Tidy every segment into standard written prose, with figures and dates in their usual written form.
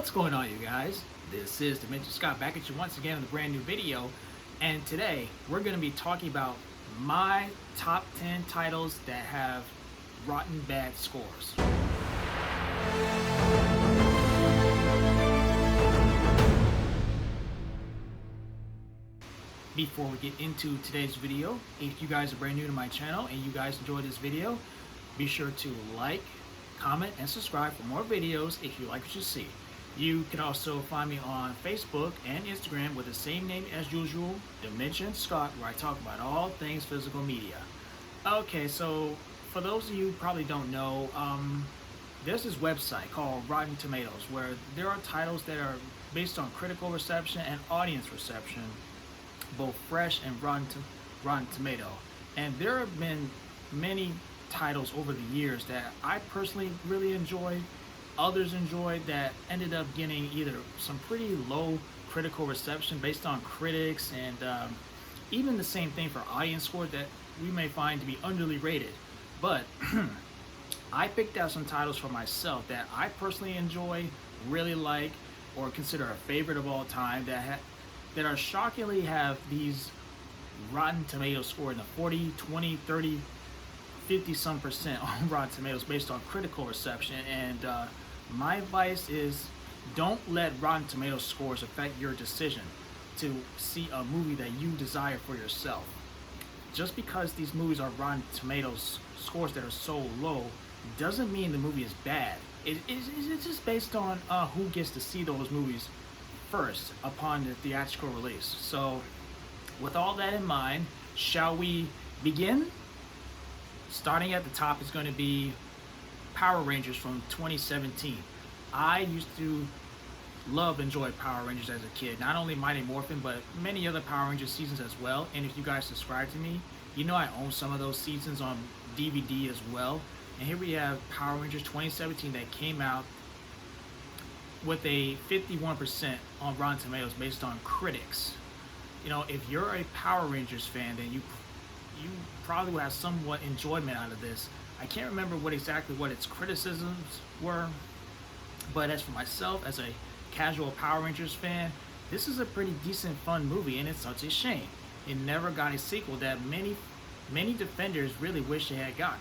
What's going on, you guys? This is Dimension Scott back at you once again with a brand new video, and today we're going to be talking about my top 10 titles that have rotten bad scores. Before we get into today's video, if you guys are brand new to my channel and you guys enjoyed this video, be sure to like, comment, and subscribe for more videos if you like what you see. You can also find me on Facebook and Instagram with the same name as usual, Dimension Scott, where I talk about all things physical media. Okay, so for those of you who probably don't know, there's this website called Rotten Tomatoes where there are titles that are based on critical reception and audience reception, both fresh and Rotten Tomato. And there have been many titles over the years that I personally really enjoyed, others enjoyed, that ended up getting either some pretty low critical reception based on critics, and even the same thing for audience score that we may find to be unduly rated. But I picked out some titles for myself that I personally enjoy, really like, or consider a favorite of all time that are shockingly have these Rotten Tomatoes score in the 40, 20, 30, 50 some percent on Rotten Tomatoes based on critical reception. And my advice is, don't let Rotten Tomatoes scores affect your decision to see a movie that you desire for yourself. Just because these movies are Rotten Tomatoes scores that are so low doesn't mean the movie is bad. It's just based on who gets to see those movies first upon the theatrical release. So with all that in mind, shall we begin? Starting at the top is going to be Power Rangers from 2017. I used to enjoy Power Rangers as a kid. Not only Mighty Morphin, but many other Power Rangers seasons as well. And if you guys subscribe to me, you know I own some of those seasons on DVD as well. And here we have Power Rangers 2017 that came out with a 51% on Rotten Tomatoes based on critics. You know, if you're a Power Rangers fan, then you probably will have somewhat enjoyment out of this. I can't remember what its criticisms were, but as for myself, as a casual Power Rangers fan, this is a pretty decent, fun movie, and it's such a shame it never got a sequel that many defenders really wish it had gotten.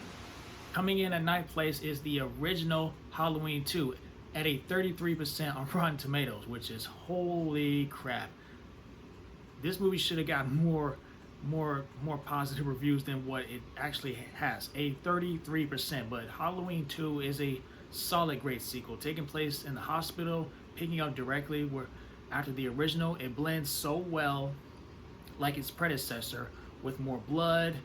Coming in at ninth place is the original Halloween 2 at a 33% on Rotten Tomatoes, which is holy crap. This movie should have got more positive reviews than what it actually has, a 33%. But Halloween 2 is a solid, great sequel, taking place in the hospital, picking up directly where after the original. It blends so well like its predecessor, with more blood,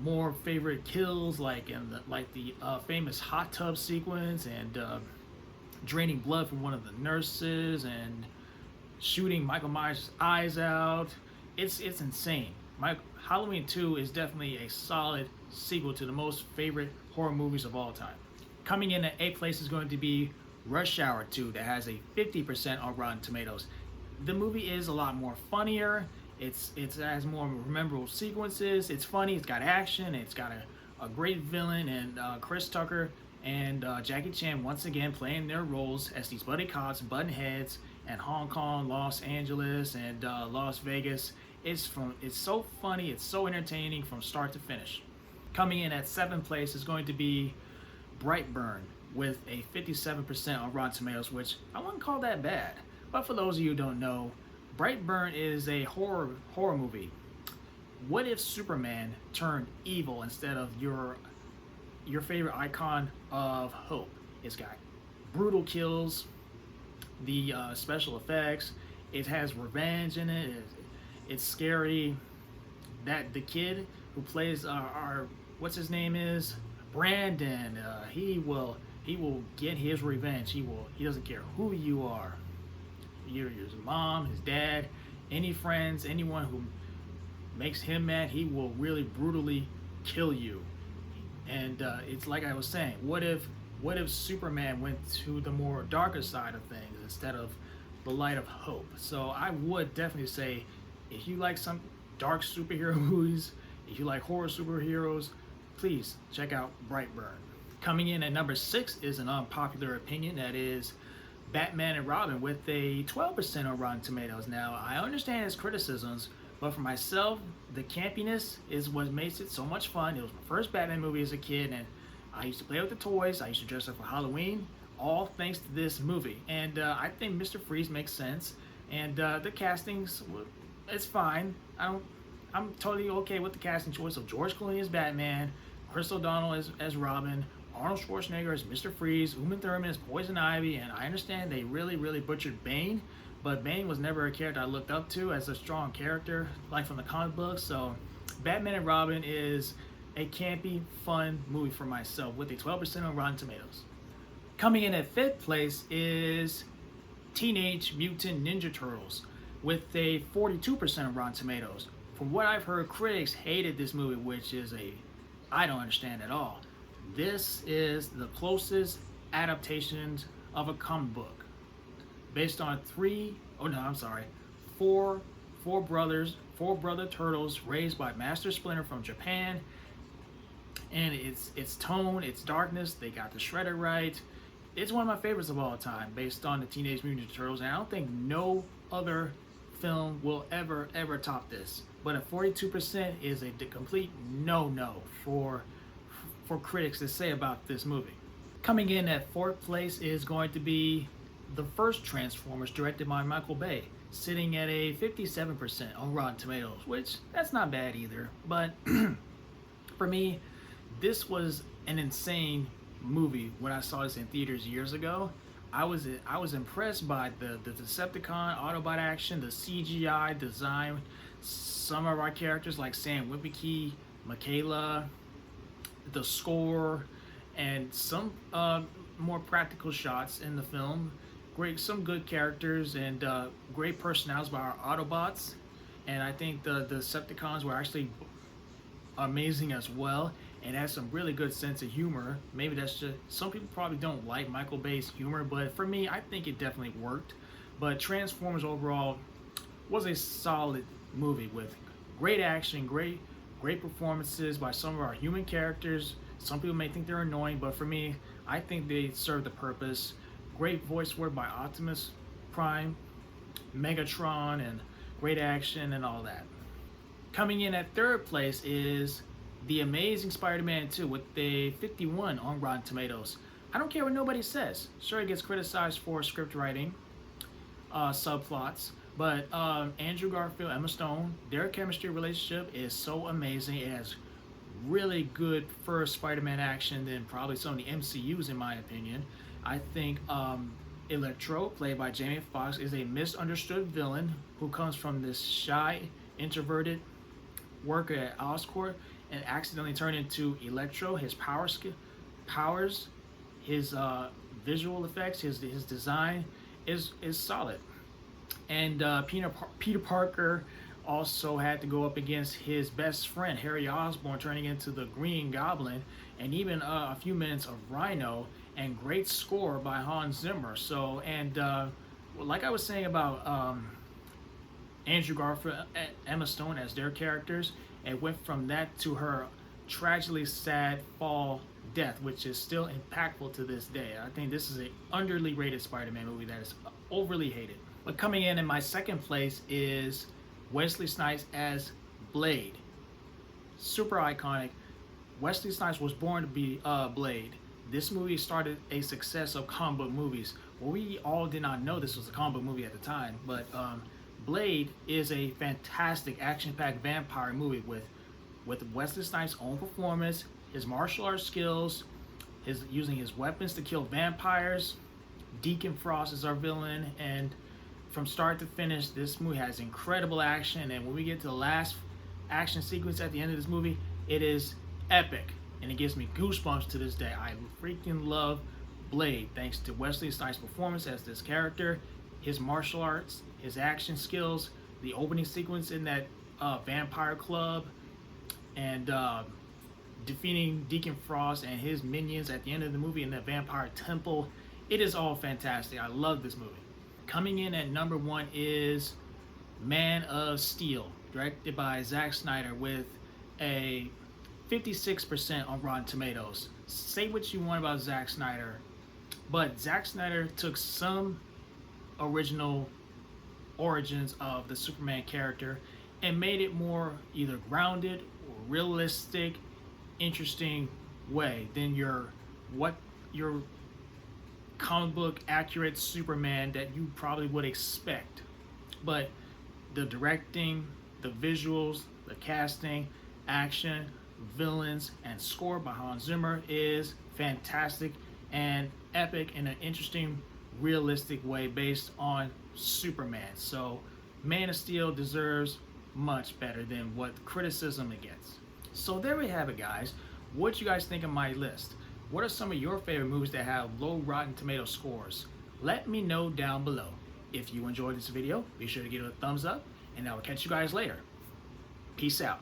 more favorite kills, like the famous hot tub sequence, and draining blood from one of the nurses and shooting Michael Myers' eyes out. It's insane. Halloween 2 is definitely a solid sequel to the most favorite horror movies of all time. Coming in at 8th place is going to be Rush Hour 2 that has a 50% on Rotten Tomatoes. The movie is a lot more funnier. It has more memorable sequences. It's funny. It's got action. It's got a great villain, and Chris Tucker and Jackie Chan once again playing their roles as these buddy cops button heads in Hong Kong, Los Angeles, and Las Vegas. It's so funny, it's so entertaining from start to finish. Coming in at 7th place is going to be Brightburn with a 57% on Rotten Tomatoes, which I wouldn't call that bad. But for those of you who don't know, Brightburn is a horror movie. What if Superman turned evil instead of your favorite icon of hope? It's got brutal kills, the special effects, it has revenge in it. It's scary. That the kid who plays our what's his name is Brandon. He will get his revenge. He doesn't care who you are. Your mom, his dad, any friends, anyone who makes him mad, he will really brutally kill you. And it's like I was saying, what if Superman went to the more darker side of things instead of the light of hope? So I would definitely say, if you like some dark superhero movies, if you like horror superheroes, please check out Brightburn. Coming in at number 6 is an unpopular opinion, that is Batman and Robin with a 12% on Rotten Tomatoes. Now, I understand his criticisms, but for myself, the campiness is what makes it so much fun. It was my first Batman movie as a kid, and I used to play with the toys. I used to dress up for Halloween, all thanks to this movie. And I think Mr. Freeze makes sense, and the castings, it's fine. I'm totally okay with the casting choice of George Clooney as Batman, Chris O'Donnell as Robin, Arnold Schwarzenegger as Mr. Freeze, Uma Thurman as Poison Ivy, and I understand they really butchered Bane, but Bane was never a character I looked up to as a strong character, like from the comic books. So Batman and Robin is a campy, fun movie for myself with a 12% on Rotten Tomatoes. Coming in at 5th place is Teenage Mutant Ninja Turtles with a 42% on Rotten Tomatoes. From what I've heard, critics hated this movie, which is I don't understand at all. This is the closest adaptation of a comic book, based on four brother turtles raised by Master Splinter from Japan, and its tone, its darkness, they got the Shredder right. It's one of my favorites of all time, based on the Teenage Mutant Ninja Turtles, and I don't think no other film will ever top this. But a 42% is a complete no for critics to say about this movie. Coming in at 4th place is going to be the first Transformers, directed by Michael Bay, sitting at a 57% on Rotten Tomatoes, which that's not bad either. But for me, this was an insane movie when I saw this in theaters years ago. I was impressed by the Decepticon Autobot action, the CGI design, some of our characters like Sam Witwicky, Michaela, the score, and some more practical shots in the film. Some good characters and great personalities by our Autobots, and I think the Decepticons were actually amazing as well, and has some really good sense of humor. Maybe that's just, some people probably don't like Michael Bay's humor, but for me, I think it definitely worked. But Transformers overall was a solid movie with great action, great performances by some of our human characters. Some people may think they're annoying, but for me, I think they serve the purpose. Great voice work by Optimus Prime, Megatron, and great action and all that. Coming in at 3rd place is The Amazing Spider-Man 2 with a 51 on Rotten Tomatoes. I don't care what nobody says. Sure, it gets criticized for script writing, subplots, but Andrew Garfield, Emma Stone, their chemistry relationship is so amazing. It has really good first Spider-Man action than probably some of the MCUs, in my opinion. I think Electro, played by Jamie Foxx, is a misunderstood villain who comes from this shy, introverted worker at Oscorp and accidentally turned into Electro. His powers, his visual effects, his design is solid. And Peter Parker also had to go up against his best friend Harry Osborn, turning into the Green Goblin, and even a few minutes of Rhino, and great score by Hans Zimmer. So, and like I was saying about Andrew Garfield and Emma Stone as their characters, and went from that to her tragically sad fall death, which is still impactful to this day. I think this is an underly rated Spider-Man movie that is overly hated. But coming in my 2nd place is Wesley Snipes as Blade. Super iconic. Wesley Snipes was born to be Blade. This movie started a success of comic book movies. Well, we all did not know this was a comic book movie at the time, but Blade is a fantastic action-packed vampire movie with Wesley Snipes' own performance, his martial arts skills, using his weapons to kill vampires. Deacon Frost is our villain, and from start to finish, this movie has incredible action. And when we get to the last action sequence at the end of this movie, it is epic, and it gives me goosebumps to this day. I freaking love Blade, thanks to Wesley Snipes' performance as this character, his martial arts, his action skills, the opening sequence in that vampire club, and defeating Deacon Frost and his minions at the end of the movie in the vampire temple. It is all fantastic. I love this movie. Coming in at number 1 is Man of Steel, directed by Zack Snyder, with a 56% on Rotten Tomatoes. Say what you want about Zack Snyder. But Zack Snyder took some original origins of the Superman character and made it more either grounded or realistic, interesting way than your comic book accurate Superman that you probably would expect. But the directing, the visuals, the casting, action, villains, and score by Hans Zimmer is fantastic and epic in an interesting, realistic way based on Superman. So Man of Steel deserves much better than what criticism it gets. So there we have it, guys. What you guys think of my list? What are some of your favorite movies that have low Rotten Tomato scores? Let me know down below. If you enjoyed this video, be sure to give it a thumbs up, and I will catch you guys later. Peace out.